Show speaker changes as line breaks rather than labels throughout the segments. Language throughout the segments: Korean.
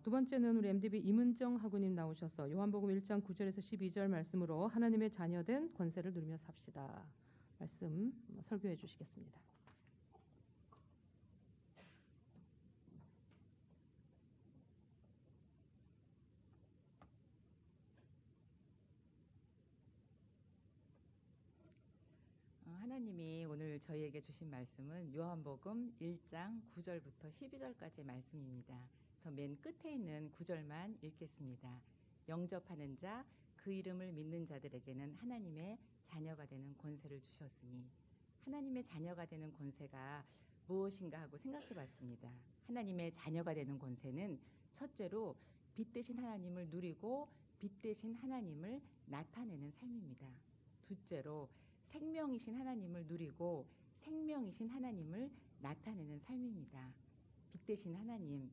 두 번째는 우리 MDB 임은정 하구님 나오셔서 요한복음 1장 9절에서 12절 말씀으로 하나님의 자녀된 권세를 누리며 삽시다. 말씀 설교해 주시겠습니다.
하나님이 오늘 저희에게 주신 말씀은 요한복음 1장 9절부터 12절까지의 말씀입니다. 그래서 맨 끝에 있는 9절만 읽겠습니다. 영접하는 자, 그 이름을 믿는 자들에게는 하나님의 자녀가 되는 권세를 주셨으니, 하나님의 자녀가 되는 권세가 무엇인가 하고 생각해 봤습니다. 하나님의 자녀가 되는 권세는 첫째로 빛 대신 하나님을 누리고 빛 대신 하나님을 나타내는 삶입니다. 둘째로 생명이신 하나님을 누리고 생명이신 하나님을 나타내는 삶입니다. 빛 대신 하나님,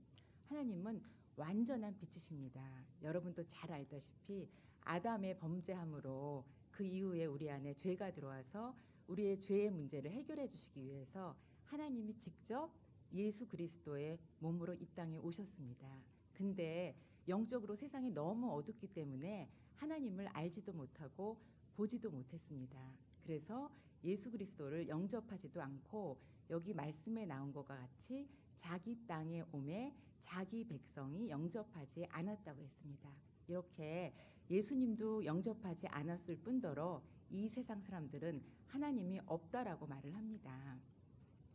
하나님은 완전한 빛이십니다. 여러분도 잘 알다시피 아담의 범죄함으로 그 이후에 우리 안에 죄가 들어와서 우리의 죄의 문제를 해결해 주시기 위해서 하나님이 직접 예수 그리스도의 몸으로 이 땅에 오셨습니다. 근데 영적으로 세상이 너무 어둡기 때문에 하나님을 알지도 못하고 보지도 못했습니다. 그래서 예수 그리스도를 영접하지도 않고 여기 말씀에 나온 것과 같이 자기 땅에 오매 자기 백성이 영접하지 않았다고 했습니다. 이렇게 예수님도 영접하지 않았을 뿐더러 이 세상 사람들은 하나님이 없다라고 말을 합니다.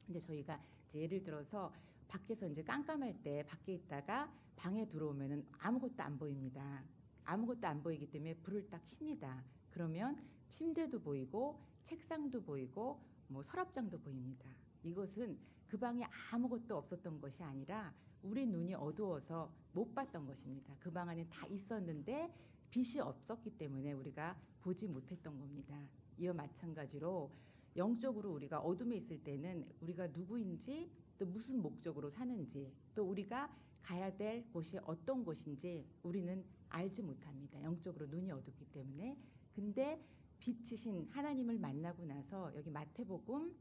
근데 저희가 이제 예를 들어서 밖에서 이제 깜깜할 때 밖에 있다가 방에 들어오면은 아무것도 안 보입니다. 아무것도 안 보이기 때문에 불을 딱 켭니다. 그러면 침대도 보이고 책상도 보이고 뭐 서랍장도 보입니다. 이것은 그 방에 아무것도 없었던 것이 아니라 우리 눈이 어두워서 못 봤던 것입니다. 그 방 안에 다 있었는데 빛이 없었기 때문에 우리가 보지 못했던 겁니다. 이와 마찬가지로 영적으로 우리가 어둠에 있을 때는 우리가 누구인지 또 무슨 목적으로 사는지 또 우리가 가야 될 곳이 어떤 곳인지 우리는 알지 못합니다. 영적으로 눈이 어둡기 때문에. 근데 빛이신 하나님을 만나고 나서 여기 마태복음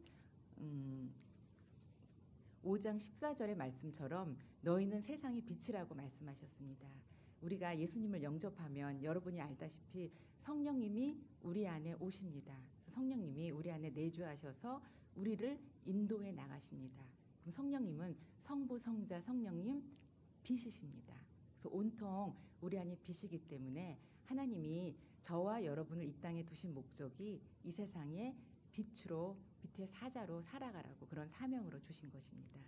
5장 14절의 말씀처럼 너희는 세상의 빛이라고 말씀하셨습니다. 우리가 예수님을 영접하면 여러분이 알다시피 성령님이 우리 안에 오십니다. 성령님이 우리 안에 내주하셔서 우리를 인도해 나가십니다. 그럼 성령님은 성부, 성자, 성령님 빛이십니다. 그래서 온통 우리 안에 빛이기 때문에 하나님이 저와 여러분을 이 땅에 두신 목적이 이 세상에 빛으로, 빛의 사자로 살아가라고 그런 사명으로 주신 것입니다.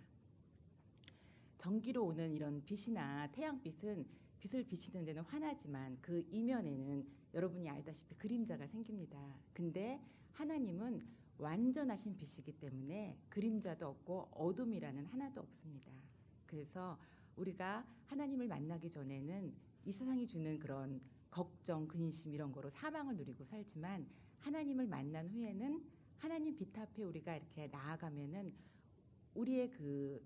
전기로 오는 이런 빛이나 태양빛은 빛을 비치는 데는 환하지만 그 이면에는 여러분이 알다시피 그림자가 생깁니다. 근데 하나님은 완전하신 빛이기 때문에 그림자도 없고 어둠이라는 하나도 없습니다. 그래서 우리가 하나님을 만나기 전에는 이 세상이 주는 그런 걱정, 근심 이런 거로 사망을 누리고 살지만 하나님을 만난 후에는 하나님 빛 앞에 우리가 이렇게 나아가면은 우리의 그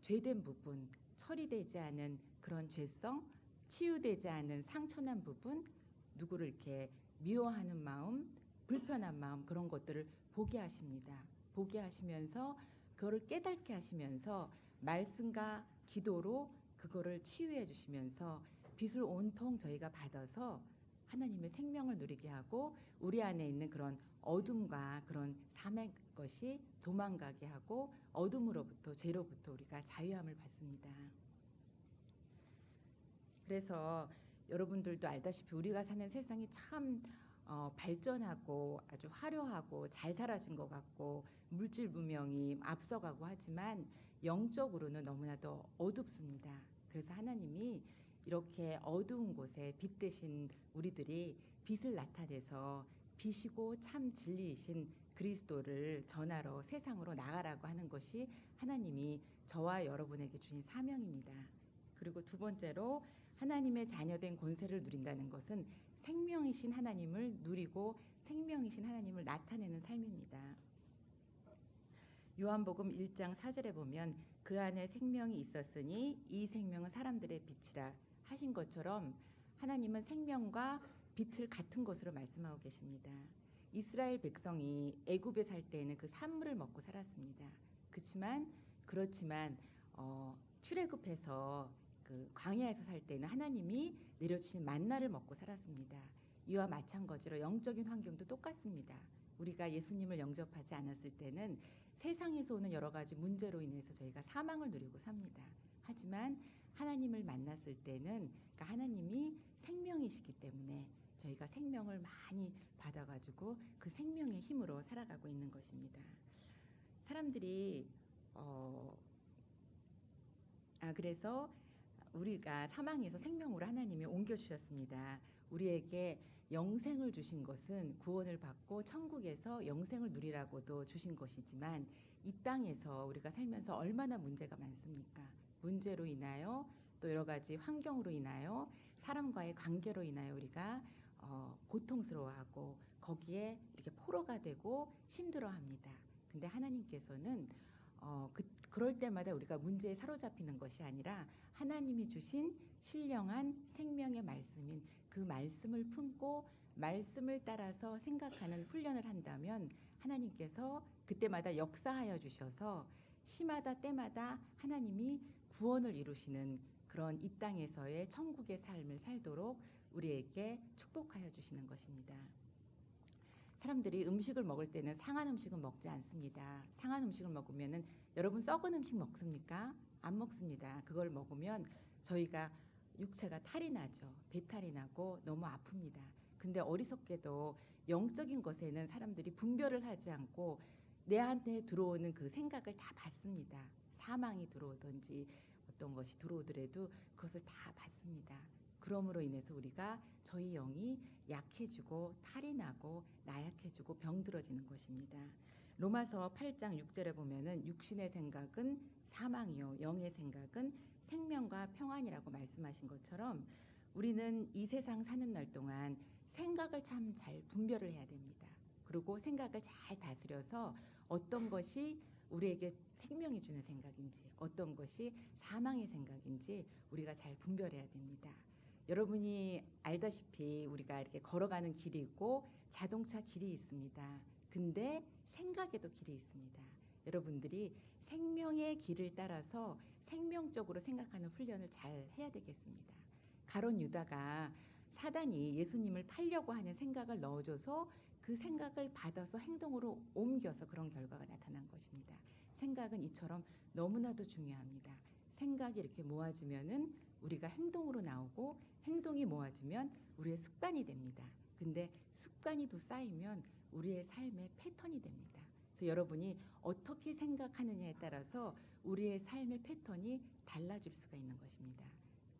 죄된 부분, 처리되지 않은 그런 죄성, 치유되지 않은 상처난 부분, 누구를 이렇게 미워하는 마음, 불편한 마음 그런 것들을 보게 하십니다. 보게 하시면서 그거를 깨닫게 하시면서 말씀과 기도로 그거를 치유해 주시면서 빛을 온통 저희가 받아서 하나님의 생명을 누리게 하고 우리 안에 있는 그런 어둠과 그런 삶의 것이 도망가게 하고 어둠으로부터 죄로부터 우리가 자유함을 받습니다. 그래서 여러분들도 알다시피 우리가 사는 세상이 참 발전하고 아주 화려하고 잘 살아진 것 같고 물질 문명이 앞서가고 하지만 영적으로는 너무나도 어둡습니다. 그래서 하나님이 이렇게 어두운 곳에 빛 대신 우리들이 빛을 나타내서 빛이고 참 진리이신 그리스도를 전하러 세상으로 나가라고 하는 것이 하나님이 저와 여러분에게 주신 사명입니다. 그리고 두 번째로 하나님의 자녀된 권세를 누린다는 것은 생명이신 하나님을 누리고 생명이신 하나님을 나타내는 삶입니다. 요한복음 1장 4절에 보면 그 안에 생명이 있었으니 이 생명은 사람들의 빛이라 하신 것처럼 하나님은 생명과 빛을 같은 것으로 말씀하고 계십니다. 이스라엘 백성이 애굽에 살 때에는 그 산물을 먹고 살았습니다. 그렇지만 출애굽해서 그 광야에서 살 때는 하나님이 내려주신 만나를 먹고 살았습니다. 이와 마찬가지로 영적인 환경도 똑같습니다. 우리가 예수님을 영접하지 않았을 때는 세상에서 오는 여러 가지 문제로 인해서 저희가 사망을 누리고 삽니다. 하지만 하나님을 만났을 때는 그러니까 하나님이 생명이시기 때문에 저희가 생명을 많이 받아가지고 그 생명의 힘으로 살아가고 있는 것입니다. 사람들이 그래서 우리가 사망에서 생명으로 하나님이 옮겨주셨습니다. 우리에게 영생을 주신 것은 구원을 받고 천국에서 영생을 누리라고도 주신 것이지만 이 땅에서 우리가 살면서 얼마나 문제가 많습니까? 문제로 인하여 또 여러 가지 환경으로 인하여 사람과의 관계로 인하여 우리가 고통스러워하고 거기에 이렇게 포로가 되고 힘들어합니다. 근데 하나님께서는 그럴 때마다 우리가 문제에 사로잡히는 것이 아니라 하나님이 주신 신령한 생명의 말씀인 그 말씀을 품고 말씀을 따라서 생각하는 훈련을 한다면 하나님께서 그때마다 역사하여 주셔서 시마다 때마다 하나님이 구원을 이루시는 그런 이 땅에서의 천국의 삶을 살도록 우리에게 축복하여 주시는 것입니다. 사람들이 음식을 먹을 때는 상한 음식은 먹지 않습니다. 상한 음식을 먹으면은 여러분 썩은 음식 먹습니까? 안 먹습니다. 그걸 먹으면 저희가 육체가 탈이 나죠. 배탈이 나고 너무 아픕니다. 근데 어리석게도 영적인 것에는 사람들이 분별을 하지 않고 내한테 들어오는 그 생각을 다 받습니다. 사망이 들어오든지 어떤 것이 들어오더라도 그것을 다 받습니다. 그러므로 인해서 우리가 저희 영이 약해지고 탈이 나고 나약해지고 병들어지는 것입니다. 로마서 8장 6절에 보면은 육신의 생각은 사망이요 영의 생각은 생명과 평안이라고 말씀하신 것처럼 우리는 이 세상 사는 날 동안 생각을 참 잘 분별을 해야 됩니다. 그리고 생각을 잘 다스려서 어떤 것이 우리에게 생명이 주는 생각인지 어떤 것이 사망의 생각인지 우리가 잘 분별해야 됩니다. 여러분이 알다시피 우리가 이렇게 걸어가는 길이 있고 자동차 길이 있습니다. 근데 생각에도 길이 있습니다. 여러분들이 생명의 길을 따라서 생명적으로 생각하는 훈련을 잘 해야 되겠습니다. 가룟 유다가 사단이 예수님을 팔려고 하는 생각을 넣어줘서 그 생각을 받아서 행동으로 옮겨서 그런 결과가 나타난 것입니다. 생각은 이처럼 너무나도 중요합니다. 생각이 이렇게 모아지면은 우리가 행동으로 나오고 행동이 모아지면 우리의 습관이 됩니다. 근데 습관이 또 쌓이면 우리의 삶의 패턴이 됩니다. 그래서 여러분이 어떻게 생각하느냐에 따라서 우리의 삶의 패턴이 달라질 수가 있는 것입니다.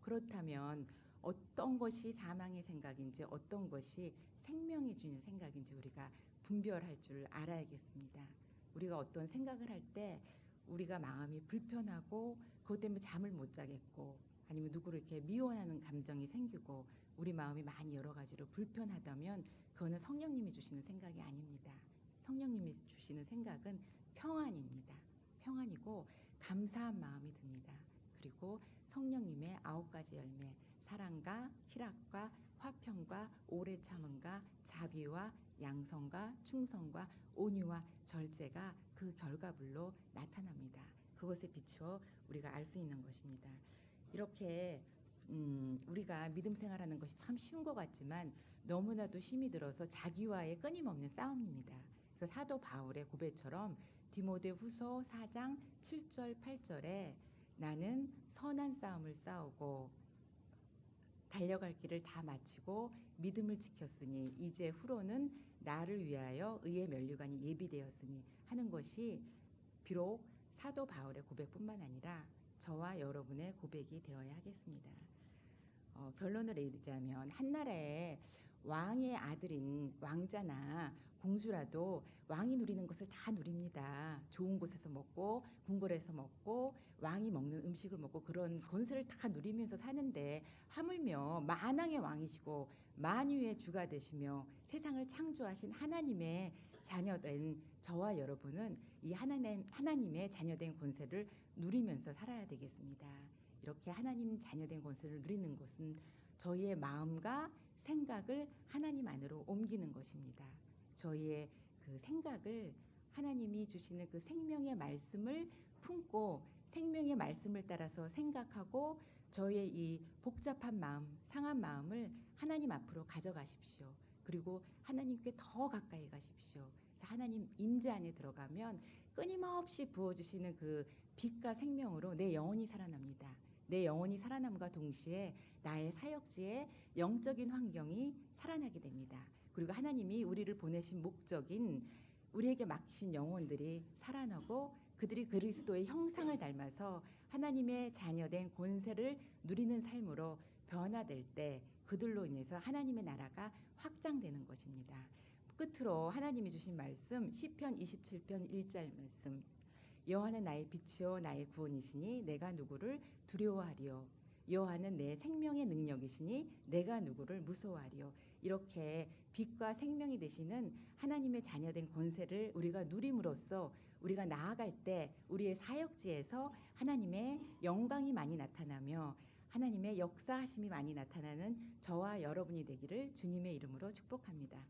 그렇다면 어떤 것이 사망의 생각인지 어떤 것이 생명이 주는 생각인지 우리가 분별할 줄 알아야겠습니다. 우리가 어떤 생각을 할 때 우리가 마음이 불편하고 그것 때문에 잠을 못 자겠고 아니면 누구를 이렇게 미워하는 감정이 생기고 우리 마음이 많이 여러 가지로 불편하다면 그거는 성령님이 주시는 생각이 아닙니다. 성령님이 주시는 생각은 평안입니다. 평안이고 감사한 마음이 듭니다. 그리고 성령님의 9가지 열매 사랑과 희락과 화평과 오래 참음과 자비와 양성과 충성과 온유와 절제가 그 결과물로 나타납니다. 그것에 비추어 우리가 알 수 있는 것입니다. 이렇게 우리가 믿음 생활하는 것이 참 쉬운 것 같지만 너무나도 힘이 들어서 자기와의 끊임없는 싸움입니다. 그래서 사도 바울의 고백처럼 디모데후서 4장 7절 8절에 나는 선한 싸움을 싸우고 달려갈 길을 다 마치고 믿음을 지켰으니 이제 후로는 나를 위하여 의의 면류관이 예비되었으니 하는 것이 비록 사도 바울의 고백뿐만 아니라 저와 여러분의 고백이 되어야 하겠습니다. 결론을 내리자면 한나라에 왕의 아들인 왕자나 공주라도 왕이 누리는 것을 다 누립니다. 좋은 곳에서 먹고 궁궐에서 먹고 왕이 먹는 음식을 먹고 그런 권세를 다 누리면서 사는데 하물며 만왕의 왕이시고 만유의 주가 되시며 세상을 창조하신 하나님의 자녀된 저와 여러분은 이 하나님의 자녀된 권세를 누리면서 살아야 되겠습니다. 이렇게 하나님 자녀된 권세를 누리는 것은 저희의 마음과 생각을 하나님 안으로 옮기는 것입니다. 저희의 그 생각을 하나님이 주시는 그 생명의 말씀을 품고 생명의 말씀을 따라서 생각하고 저희의 이 복잡한 마음, 상한 마음을 하나님 앞으로 가져가십시오. 그리고 하나님께 더 가까이 가십시오. 그래서 하나님 임재 안에 들어가면 끊임없이 부어주시는 그 빛과 생명으로 내 영혼이 살아납니다. 내 영혼이 살아남과 동시에 나의 사역지의 영적인 환경이 살아나게 됩니다. 그리고 하나님이 우리를 보내신 목적인 우리에게 맡기신 영혼들이 살아나고 그들이 그리스도의 형상을 닮아서 하나님의 자녀된 권세를 누리는 삶으로 변화될 때 그들로 인해서 하나님의 나라가 확장되는 것입니다. 끝으로 하나님이 주신 말씀 시편 27편 1절 말씀, 여호와는 나의 빛이요 나의 구원이시니 내가 누구를 두려워하리요. 여호와는 내 생명의 능력이시니 내가 누구를 무서워하리요. 이렇게 빛과 생명이 되시는 하나님의 자녀된 권세를 우리가 누림으로써 우리가 나아갈 때 우리의 사역지에서 하나님의 영광이 많이 나타나며 하나님의 역사하심이 많이 나타나는 저와 여러분이 되기를 주님의 이름으로 축복합니다.